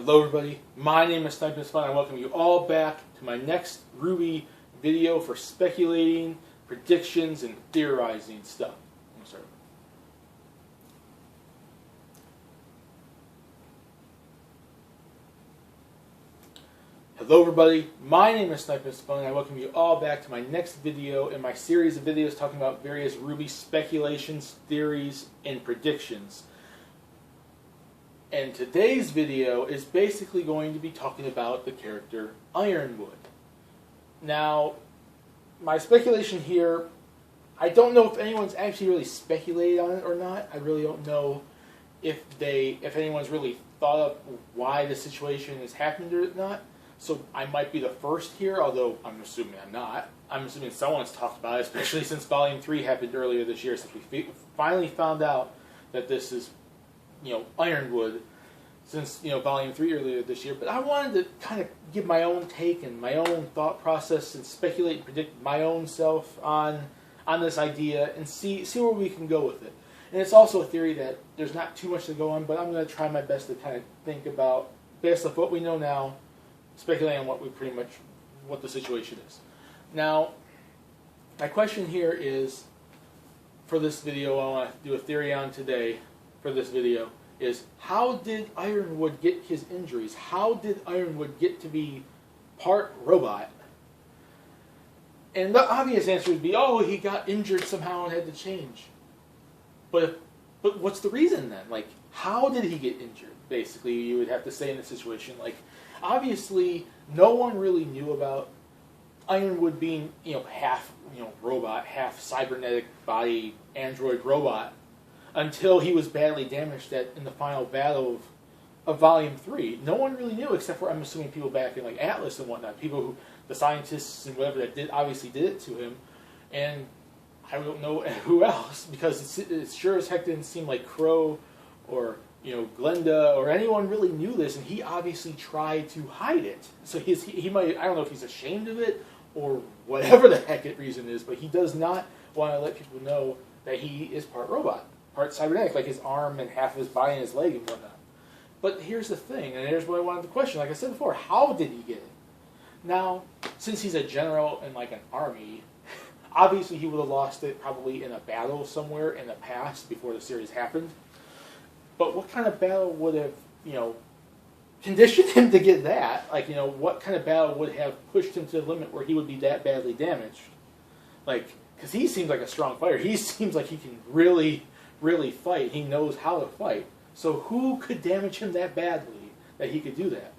Hello everybody, my name is Sniper Spot and I welcome you all back to my next RWBY video for speculating, predictions, and theorizing stuff. I'm sorry. Hello everybody, my name is Sniper Spot and I welcome you all back to my next video in my series of videos talking about various RWBY speculations, theories, and predictions. And today's video is basically going to be talking about the character Ironwood. Now, my speculation here, I don't know if anyone's actually really speculated on it or not. I really don't know if anyone's really thought of why the situation has happened or not. So I might be the first here, although I'm assuming I'm not. I'm assuming someone's talked about it, especially since Volume 3 happened earlier this year, since we finally found out that this is Ironwood, since Volume 3 earlier this year. But I wanted to kind of give my own take and my own thought process and speculate and predict my own self on this idea and see where we can go with it. And it's also a theory that there's not too much to go on, but I'm going to try my best to kind of think about, based off what we know now, speculate on what the situation is. Now, my question here is, for this video, I want to do a theory on today for this video, is how did Ironwood get his injuries? How did Ironwood get to be part robot? And the obvious answer would be, oh, he got injured somehow and had to change. But what's the reason then? Like, how did he get injured? Basically, you would have to say in this situation. Like, obviously, no one really knew about Ironwood being, half, robot, half cybernetic body android robot, until he was badly damaged in the final battle of Volume 3. No one really knew, except for, I'm assuming, people back in like Atlas and whatnot, the scientists and whatever that obviously did it to him, and I don't know who else, because it sure as heck didn't seem like Crow or Glenda or anyone really knew this, and he obviously tried to hide it. So he might, I don't know if he's ashamed of it or whatever the heck the reason is, but he does not want to let people know that he is part robot, part cybernetic, like his arm and half of his body and his leg and whatnot. But here's the thing, and here's what I wanted to question. Like I said before, how did he get it? Now, since he's a general in like an army, obviously he would have lost it probably in a battle somewhere in the past before the series happened. But what kind of battle would have, conditioned him to get that? Like, what kind of battle would have pushed him to the limit where he would be that badly damaged? Like, because he seems like a strong fighter. He seems like he can really, really fight. He knows how to fight. So who could damage him that badly that he could do that?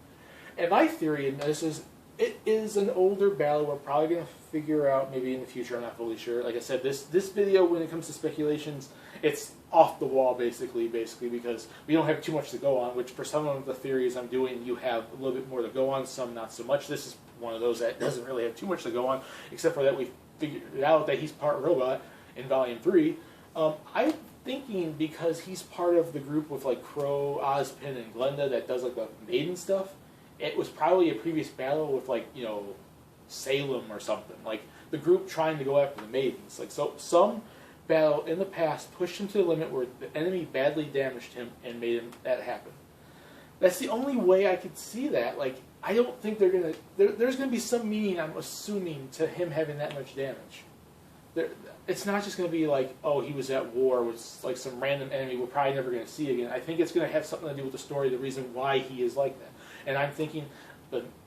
And my theory in this is, it is an older battle. We're probably going to figure out maybe in the future. I'm not fully sure. Like I said, this video, when it comes to speculations, it's off the wall basically because we don't have too much to go on, which for some of the theories I'm doing, you have a little bit more to go on, some not so much. This is one of those that doesn't really have too much to go on, except for that we figured out that he's part robot in Volume 3. I'm thinking because he's part of the group with like Crow, Ozpin, and Glenda that does like the maiden stuff, it was probably a previous battle with like, Salem or something. Like the group trying to go after the maidens. Like some battle in the past pushed him to the limit where the enemy badly damaged him and made him that happen. That's the only way I could see that. Like, I don't think there's gonna be some meaning, I'm assuming, to him having that much damage. It's not just gonna be like, oh, he was at war with like some random enemy we're probably never gonna see again. I think it's gonna have something to do with the story, the reason why he is like that. And I'm thinking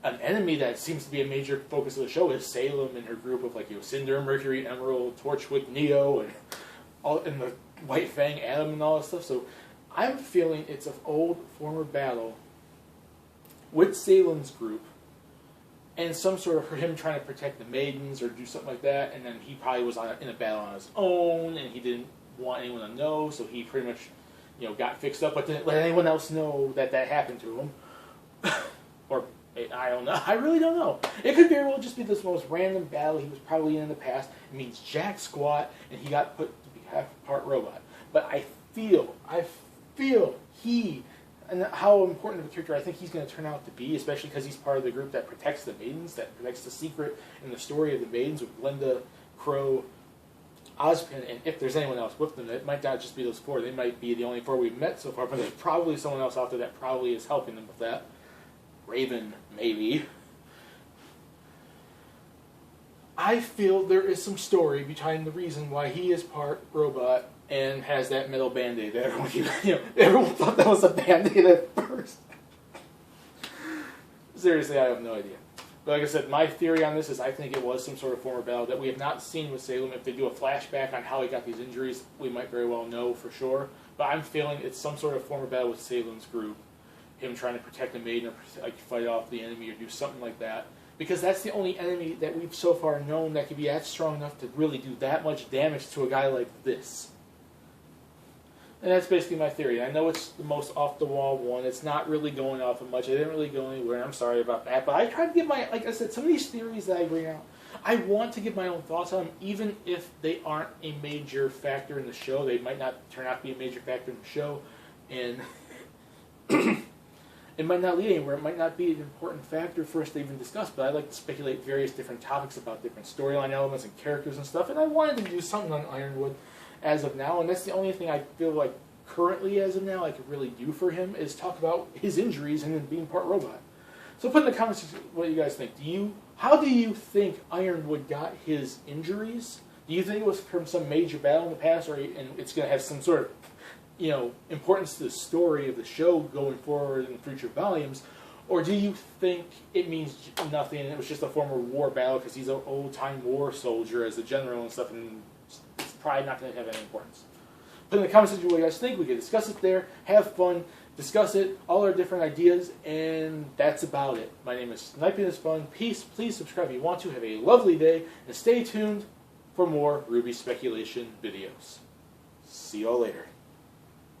an enemy that seems to be a major focus of the show is Salem and her group of like Cinder, Mercury, Emerald, Torchwick, Neo, and the White Fang, Adam, and all that stuff. So I'm feeling it's an old former battle with Salem's group, and some sort of for him trying to protect the maidens or do something like that. And then he probably was in a battle on his own, and he didn't want anyone to know, so he pretty much got fixed up, but didn't let anyone else know that happened to him. Or I don't know. I really don't know. It could very well just be this most random battle he was probably in the past. It means jack squat, and he got put to be half part robot. But I feel he, and how important of a character I think he's going to turn out to be, especially because he's part of the group that protects the maidens, that protects the secret and the story of the maidens with Glenda, Crow, Ozpin, and if there's anyone else with them, it might not just be those four. They might be the only four we've met so far, but there's probably someone else out there that probably is helping them with that. Raven, maybe. I feel there is some story behind the reason why he is part robot and has that metal band-aid that everyone thought that was a band-aid at first. Seriously, I have no idea. But like I said, my theory on this is I think it was some sort of former battle that we have not seen with Salem. If they do a flashback on how he got these injuries, we might very well know for sure. But I'm feeling it's some sort of former battle with Salem's group. Him trying to protect the maiden or like fight off the enemy or do something like that. Because that's the only enemy that we've so far known that could be that strong enough to really do that much damage to a guy like this. And that's basically my theory. I know it's the most off-the-wall one. It's not really going off of much. I didn't really go anywhere, and I'm sorry about that. But I try to give my, like I said, some of these theories that I bring out, I want to give my own thoughts on them, even if they aren't a major factor in the show. They might not turn out to be a major factor in the show, and it might not lead anywhere. It might not be an important factor for us to even discuss, but I like to speculate various different topics about different storyline elements and characters and stuff, and I wanted to do something on Ironwood as of now, and that's the only thing I feel like currently as of now I could really do for him is talk about his injuries and then being part robot. So put in the comments what you guys think. How do you think Ironwood got his injuries? Do you think it was from some major battle in the past, and it's going to have some sort of importance to the story of the show going forward in future volumes? Or do you think it means nothing and it was just a former war battle because he's an old-time war soldier as a general and stuff, and it's probably not going to have any importance? Put in the comments what you guys think. We can discuss it there, have fun, discuss it, all our different ideas, and that's about it. My name is Sniping is Fun. Peace. Please subscribe if you want to. Have a lovely day, and stay tuned for more RWBY speculation videos. See y'all later.